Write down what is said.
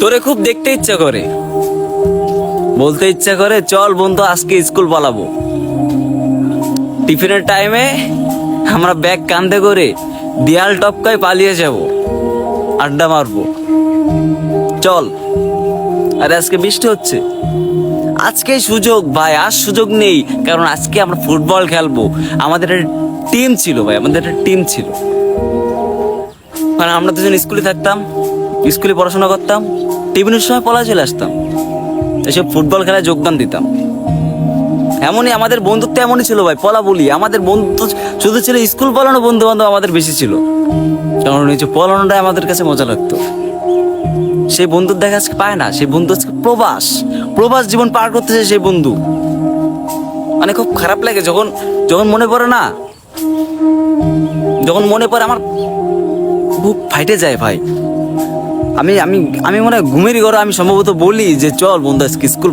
তোরে খুব দেখতে ইচ্ছা করে, বলতে ইচ্ছা করে চল বন্ধু আজকে স্কুল পালাবো। টিফিনের টাইমে আমরা ব্যাগ কাঁধে করে দেয়াল টপকায় পালিয়ে যাব, আড্ডা মারবো। চল। আরে আজকে বৃষ্টি হচ্ছে, আজকে সুযোগ ভাই, আর সুযোগ নেই, কারণ আজকে আমরা ফুটবল খেলবো। আমাদের টিম ছিল ভাই, আমাদের একটা টিম ছিল। মানে আমরা দুজন স্কুলে থাকতাম, স্কুলে পড়াশোনা করতাম, টিফিনের সময় পলা চলে আসতাম, এসব ফুটবল খেলায় যোগদান দিতাম। এমনই আমাদের বন্ধুত্ব এমনই ছিল ভাই, পলা বলি আমাদের বন্ধু শুধু ছিল স্কুল পালানো, বন্ধু বান্ধব আমাদের বেশি ছিল। কারণ এই যে পলানোটাই আমাদের কাছে মজা লাগতো। সেই বন্ধুর দেখা আজকে পায় না, সেই বন্ধু আজকে প্রবাস প্রবাস জীবন পার করতেছে সেই বন্ধু। মানে খুব খারাপ লাগে যখন যখন মনে পড়ে না, যখন মনে পড়ে আমার বুক ফাইটে যায় ভাই। আমি আমি আমি মনে হয় ঘুমেরই ঘরে আমি সম্ভবত বলি যে চল বন্ধু আজকে স্কুল